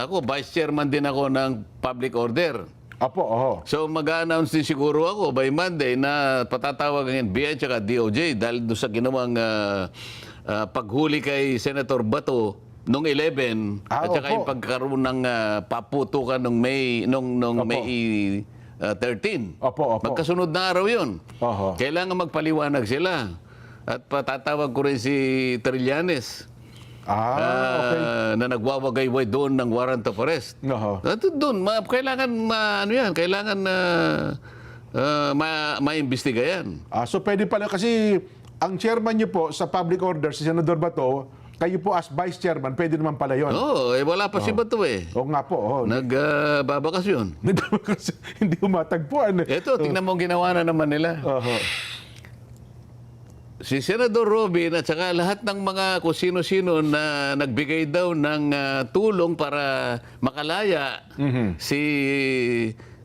ako, vice chairman din ako ng public order. Opo, oho. So mag-a-announce din siguro ako by Monday na patatawag ang NBI at DOJ dahil doon sa ginawang paghuli kay Senator Bato nung 11 at saka opo. yung pagkaroon ng paputukan nung May 13. Opo, opo. Magkasunod na araw yun. Oho. Kailangan magpaliwanag sila. At patatawag ko rin si Trillanes Okay. na nagwawagayway doon ng warrant of arrest. Oho. At doon, kailangan kailangan maimbestiga yan. So pwede pala kasi ang chairman niyo po sa public order, si Senador Bato, kayo po as vice chairman, pwede naman pala yun. Oo, wala pa si Bato eh. Oo nga po. Oh. Nagbabakasyon. Hindi umatagpuan. Ito, tingnan mo ang ginawa na naman nila. Oho. Si Senador Robin at saka lahat ng mga kung sino-sino na nagbigay daw ng tulong para makalaya si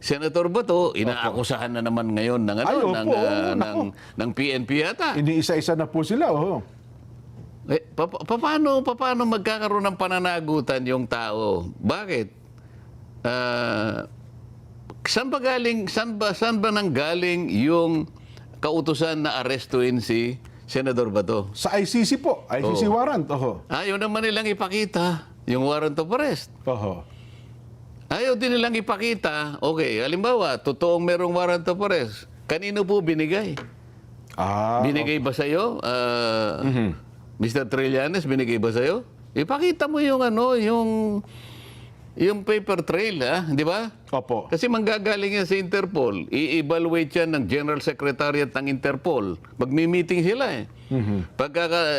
Senator Bato, inaakusahan na naman ngayon ng ng PNP yata. Iniisa-isa na po sila. Oh. Paano magkakaroon ng pananagutan yung tao? Bakit? Saan ba nanggaling yung kautusan na arestuin si Senador Bato? Sa ICC po. ICC warrant. Oho. Ayaw naman nilang ipakita yung warrant of arrest. Oho. Ayaw din nilang ipakita, okay, halimbawa, totoong merong warrant of arrest. Kanino po binigay? Binigay ba sa'yo? Mr. Trillanes, binigay ba sa'yo? Ipakita mo yung yung paper trail, di ba? Opo. Kasi manggagaling yan sa Interpol. I-evaluate yan ng General Secretariat ng Interpol. Magmi-meeting sila eh.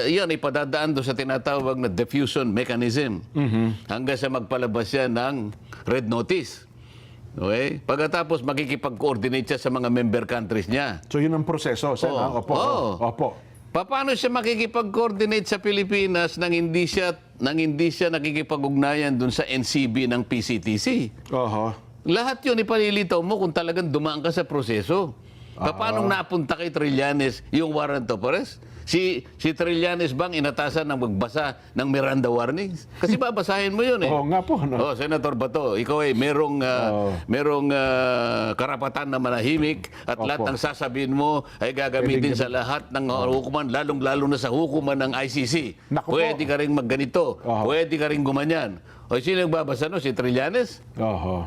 Yan, ipadadaan doon sa tinatawag na diffusion mechanism. Hanggang sa magpalabas yan ng red notice. Okay? Pagkatapos, makikipag-coordinate siya sa mga member countries niya. So yun ang proseso. Opo. Opo. Paano siya makikipag-coordinate sa Pilipinas nang hindi siya nakikipag-ugnayan dun sa NCB ng PCTC? Oho. Lahat yun ipalilitaw mo kung talagang dumaan ka sa proseso. Paano napunta kay Trillanes yung warrant of arrest? Si Trillanes bang inatasan ng magbasa ng Miranda warnings? Kasi babasahin mo yun eh. Oo nga po. No? Senator Bato, ikaw ay merong karapatan na manahimik at lahat ng sasabihin mo ay gagamitin sa lahat ng hukuman, lalong-lalo na sa hukuman ng ICC. Naku Pwede ka rin magganito, pwede ka rin gumanyan. O sino nagbabasa no? Si Trillanes? Oho.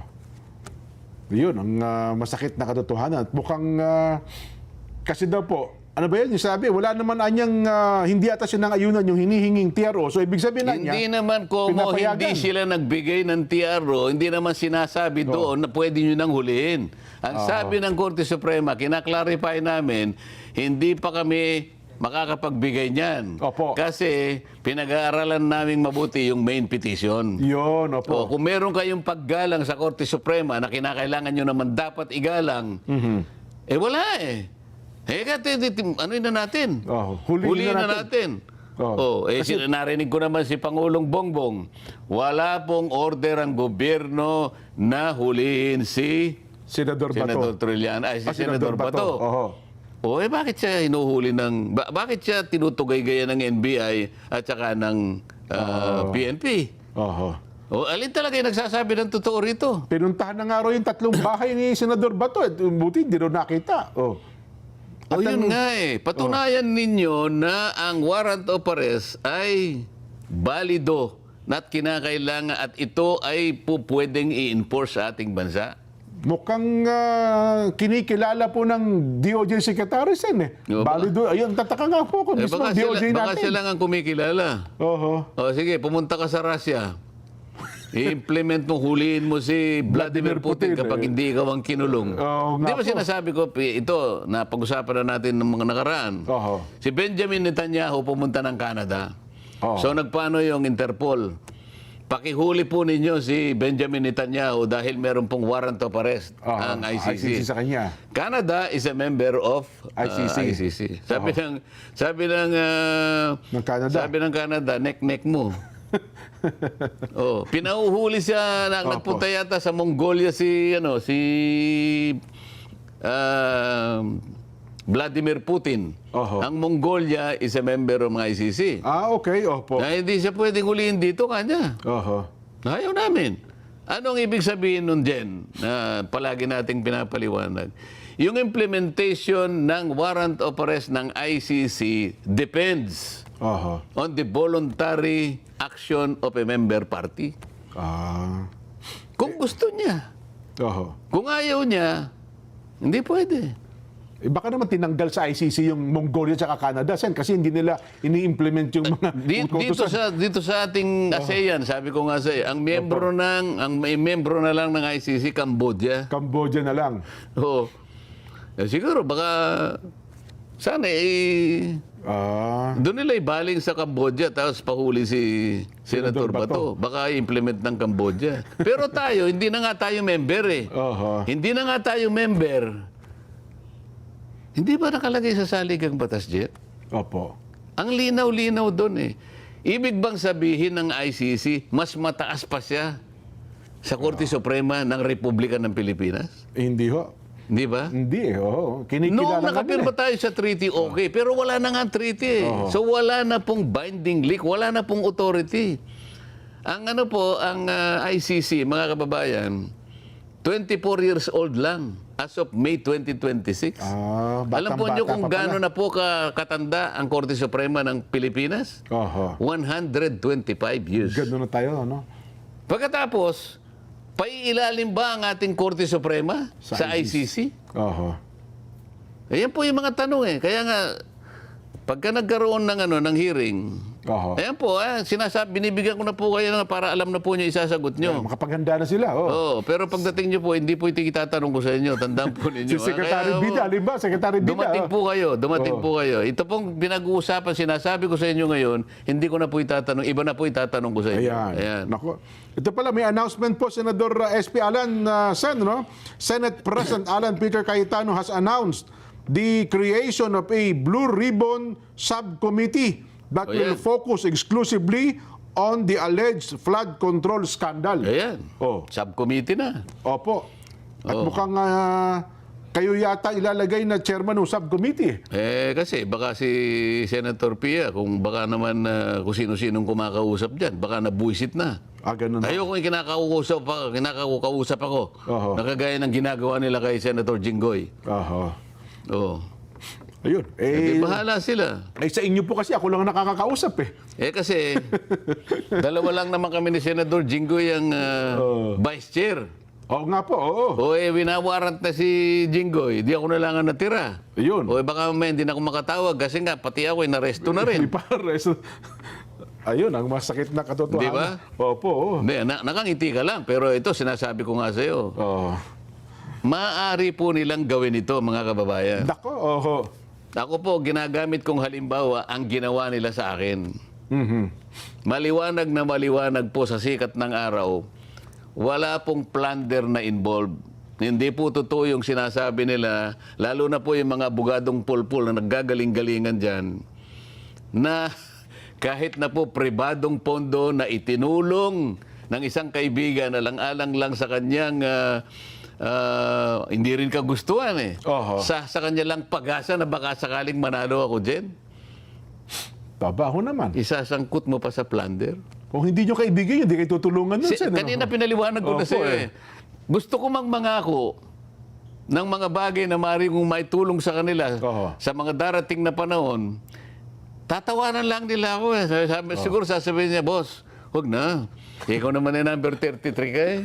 Yun, ang masakit na katotohanan. At mukhang, kasi daw po, ano ba yun? Yung sabi, wala naman anyang, hindi ata siya ng ayunan yung hinihinging TRO. So, ibig sabihin na niya, Hindi naman como hindi sila nagbigay ng TRO, hindi naman sinasabi doon na pwede nyo nang hulihin. Ang sabi ng Korte Suprema, kinaklarify namin, hindi pa kami makakapagbigay niyan. Opo. Kasi pinag-aaralan namin mabuti yung main petition. yun, opo. Kung meron kayong paggalang sa Korte Suprema na kinakailangan nyo naman dapat igalang, wala eh. Ano na natin? Huliin na natin. Narinig ko naman si Pangulong Bongbong, wala pong order ang gobyerno na huliin si Senador Bato. Trillanes, si Senador Bato. Oho. Bakit siya hinuhuli bakit siya tinutugay-gaya ng NBI at saka ng PNP? Oho. Alin talaga yung nagsasabi ng totoo rito? Pinuntahan na nga raw yung tatlong bahay ni Senador Bato. Buti, hindi raw nakita. Yun nga eh. Patunayan ninyo na ang warrant of arrest ay balido at kinakailangan at ito ay pwedeng i-enforce sa ating bansa. Mukhang kinikilala po ng DOJ Secretary Sen eh. Balido. Ayun, tataka nga po ako. Mismo DOJ natin. Baka sila lang ang kumikilala. Oho. Sige, pumunta ka sa Russia. I-implement mo, huliin mo si Vladimir Putin kapag hindi ikaw ang kinulong. Di ba sinasabi ko, ito, napag-usapan na natin ng mga nakaraan. Si Benjamin Netanyahu pumunta ng Canada. So nagpaano yung Interpol? Pakihuli po ninyo si Benjamin Netanyahu dahil meron pong warrant of arrest ang ICC. Sa kanya. Canada is a member of ICC. Sabi ng Canada, nek-nek mo. Pinauhuli siya, nagpunta yata sa Mongolia si Vladimir Putin. Ang Mongolia is a member of ICC. Okay, opo. Na hindi siya pwedeng huliin dito kanya. Ayaw namin. Anong ibig sabihin nun, Jen, na palagi nating pinapaliwanag? Yung implementation ng warrant of arrest ng ICC depends Oho. on the voluntary action of a member party. Ah. Kung gusto niya. Oho. Kung ayaw niya, hindi pwede. Eh, baka naman tinanggal sa ICC yung Mongolia at Canada, Sen, kasi hindi nila ini-implement yung mga utusan. Dito sa ating ASEAN, sabi ko nga sa ang miyembro may miyembro na lang ng ICC Cambodia. Cambodia na lang. Oo. Siguro baka sana doon nila ibaling sa Cambodia tapos pahuli si Senator Bato. Baka i-implement ng Cambodia. Pero tayo, hindi na nga tayo member eh. Oho. Hindi na nga tayo member. Hindi ba nakalagay sa saligang batas, Jet? Opo. Ang linaw-linaw doon eh. Ibig bang sabihin ng ICC, mas mataas pa siya sa Korte Suprema ng Republika ng Pilipinas? Eh, hindi ho. Hindi ba? Hindi eh. Oo. Kinikilala Noong nga nakapirma nila tayo sa treaty, okay. Pero wala na nga treaty eh. So wala na pong binding leak, wala na pong authority. Ang ICC, mga kababayan, 24 years old lang as of May 2026. Alam po niyo kung gaano na po katanda ang Korte Suprema ng Pilipinas? Oho. 125 years. Gano'n na tayo, ano? Pagkatapos, paiilalim ba ang ating Korte Suprema sa ICC? Oho. Ayan po yung mga tanong eh. Kaya nga, pagka nagkaroon ng hearing, Oho. ayan po, binibigyan ko na po kayo para alam na po niyo isasagot niyo. Makapaghanda na sila, Oo, pero pagdating niyo po, hindi po itatanong ko sa inyo. Tandaan po ninyo. Si Secretary Bida, alimba, Secretary Bida. Dumating po kayo. Ito pong pinag-uusapan, sinasabi ko sa inyo ngayon, hindi ko na po itatanong, iba na po itatanong ko sa inyo. Ayan. Nako. Ito pala, may announcement po, Senador SP Alan Sen, no? Senate President Alan Peter Cayetano has announced the creation of a Blue Ribbon Subcommittee that will focus exclusively on the alleged flood control scandal. Ayan. Oh. Subcommittee na. Opo. At mukhang kayo yata ilalagay na chairman ng subcommittee. Kasi baka si Senator Pia, kung baka naman kung sino-sinong kumakausap dyan, baka nabuisit na. Ganun na. Ayoko yung kinakausap ako. Oho. Nakagaya ng ginagawa nila kay Senator Jinggoy. Oho. Oo. Ayun. Bahala sila. Sa inyo po kasi ako lang nakakakausap eh. Kasi, dalawa lang naman kami ni Senator Jinggoy ang vice chair. Oo nga po, oo. Winawarrant na si Jinggoy, di ako na lang ang natira. Ayun. Baka hindi na ako makatawag kasi nga, pati ako naresto na rin. Ayun, ang masakit na katotohanan. Di ba? Opo, oo. Hindi, nakangiti ka lang, pero ito, sinasabi ko nga sa'yo. Oo. Maaari po nilang gawin ito, mga kababayan. Dako, oho. Ako po, ginagamit kong halimbawa ang ginawa nila sa akin. Maliwanag na maliwanag po sa sikat ng araw, wala pong plunder na involved. Hindi po totoo yung sinasabi nila, lalo na po yung mga bugadong pulpul na naggagaling-galingan dyan, na kahit na po pribadong pondo na itinulong ng isang kaibigan na lang-alang lang sa kanyang hindi rin kagustuhan eh. Oho. Sa kanya lang pag-asa na baka sakaling manalo ako dyan. Babaho naman. Isasangkot mo pa sa plunder. Kung hindi nyo kaibigan, hindi kayo tutulungan nun. Kanina pinaliwanag ko na Opo, sa'yo eh. Gusto ko mangako ng mga bagay na maaari kong maitulong sa kanila sa mga darating na panahon. Tatawanan lang nila ako eh. Siguro sasabihin niya, boss, huwag na. Ikaw naman ay number 33 ka eh.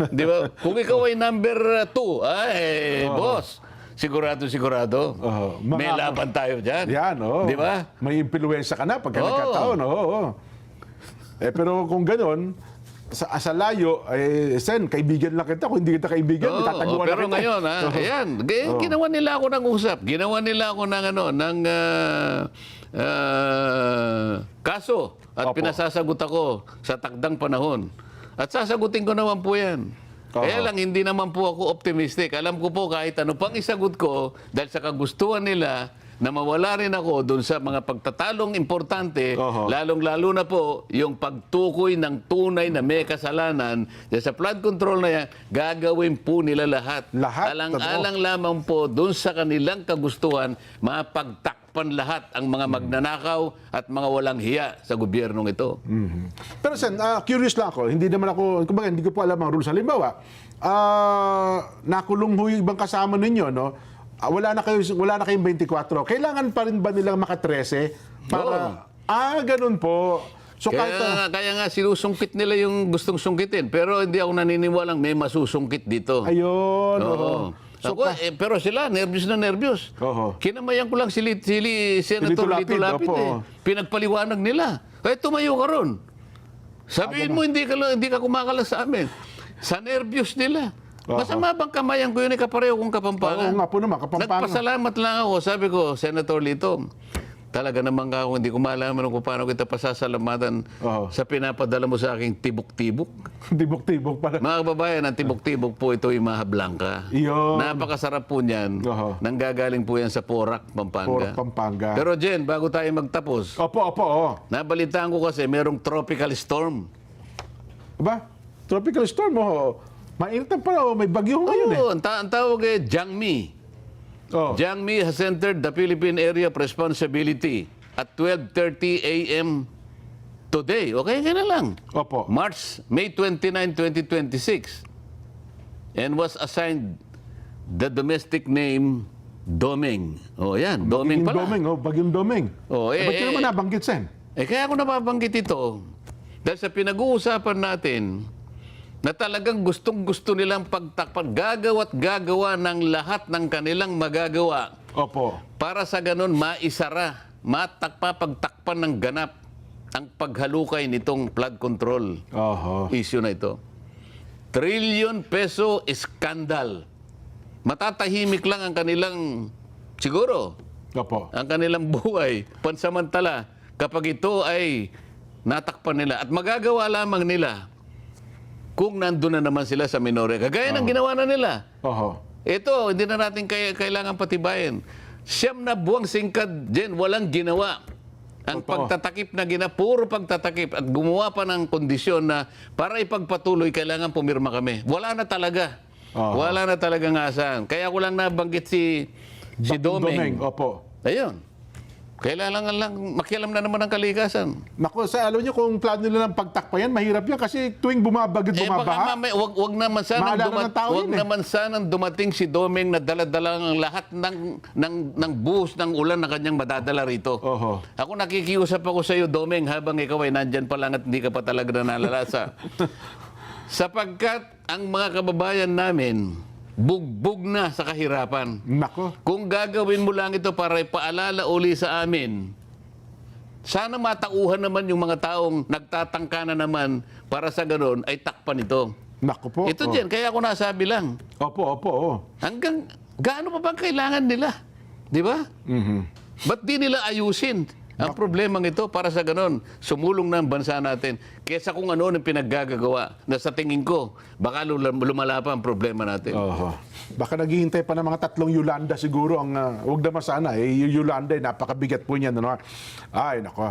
Di ba? Kung ikaw ay number 2, boss, sigurado. May laban tayo dyan. Yan, oo. Di ba? May impluensya ka na pagka nagkataon, oo. Pero kung gano'n, sa layo, Sen, kaibigan lang kita. Kung hindi kita kaibigan, tataguan pero na kita. ngayon, ayan, ginawa nila ako ng usap. Ginawa nila ako ng kaso. At pinasasagot ako sa takdang panahon. At sasagutin ko naman po yan. Kaya lang, hindi naman po ako optimistic. Alam ko po kahit ano pang isagot ko, dahil sa kagustuhan nila, na mawala rin ako doon sa mga pagtatalong importante, lalong-lalo na po yung pagtukoy ng tunay na may kasalanan. Dahil sa flood control na yan, gagawin po nila lahat. Lahat? Alang-alang lamang po doon sa kanilang kagustuhan, mapagtakpan takpan lahat ang mga magnanakaw at mga walang hiya sa gobyernong ito. Pero Sen, curious lang ako. Hindi naman ako, kumbaga, hindi ko po alam ang rules. Halimbawa, nakulong ho yung ibang kasama ninyo, no? Wala na kayong 24. Kailangan pa rin ba nilang maka-13 para ganun po. So Kaya nga sinusungkit nila yung gustong sungkitin. Pero hindi ako naniniwalang may masusungkit dito. ayun. Oo. So, Pero sila, nervyos na nervyos. Oo. Kinamayan ko lang si Senator Lito Lito Lapid, Lapid. opo. Pinagpaliwanag nila. Kaya tumayo ka ron. Sabihin mo, hindi ka kumakalas sa amin. Sa nervyos nila. Masama bang kamayan ko yun, kapareho kong Kapampangan? Oo nga po naman, Kapampangan. Nagpasalamat lang ako. Sabi ko, Senator Lito, talaga naman ako, hindi ko malaman kung paano kita pasasalamatan sa pinapadala mo sa aking tibok-tibok. Tibok-tibok para. Mga kababayan, ang tibok-tibok po ito ay Maha Blanca. Iyon. Napakasarap po niyan. Nanggagaling po yan sa Porac, Pampanga. Porac, Pampanga. Pero Jen, bago tayo magtapos, Opo. nabalitaan ko kasi merong tropical storm. Aba, tropical storm, mainit na pala, may bagyo ngayon eh. Oo, ang tawag ay Jiangmi. Jiangmi has entered the Philippine Area of Responsibility at 12:30 a.m. today. Okay ka na lang. Opo. May 29, 2026. And was assigned the domestic name Doming. Yan. Doming pala. Bagyong Doming. Ba't yun naman nabanggit, Sen? Kaya ako napabanggit ito dahil sa pinag-uusapan natin na talagang gustong-gusto nilang pagtakpan, gagawa ng lahat ng kanilang magagawa Opo. para sa ganun maisara, pagtakpan ng ganap ang paghalukay nitong flood control issue na ito. Trillion peso scandal. Matatahimik lang ang kanilang, siguro, ang kanilang buhay, pansamantala, kapag ito ay natakpan nila at magagawa lamang nila kung nandun na naman sila sa Minorca. Kagaya ng ginawa na nila. Ito, hindi na natin kailangan patibayin. 9 na buwang singkad, Jen, walang ginawa. Ang pagtatakip na puro pagtatakip at gumawa pa ng kondisyon na para ipagpatuloy, kailangan pumirma kami. Wala na talaga. Wala na talagang asahan. Kaya ko lang nabanggit si Doming. Ayun. Kailangan lang makialam na naman ang kalikasan. Naku, alam niyo kung plano nila ng pagtakpayan, mahirap yan kasi tuwing bumabagit, bumabaha. Wag naman sanang dumating si Doming na dala-dala ang lahat ng buhos ng ulan na kanyang madadala rito. Ako nakikiusap ako sa iyo, Doming, habang ikaw ay nandyan pa lang at hindi ka pa talaga nalalasa. Sapagkat ang mga kababayan namin, bugbog na sa kahirapan. Nako. Kung gagawin mo lang ito para ipaalala uli sa amin, sana matauhan naman yung mga taong nagtatangka na naman para sa ganon ay takpan ito. Nako po. Ito dyan, kaya ako nasabi lang. Opo. Hanggang gaano pa bang kailangan nila? Di ba? Ba't di nila ayusin ang problemang ito para sa ganon, sumulong na ang bansa natin kesa kung ano ang pinaggagawa na sa tingin ko, baka lumala pa ang problema natin. Baka naghihintay pa ng mga 3 Yolanda siguro ang, wag naman sana, yung Yolanda, napakabigat po niyan. Ay, nako.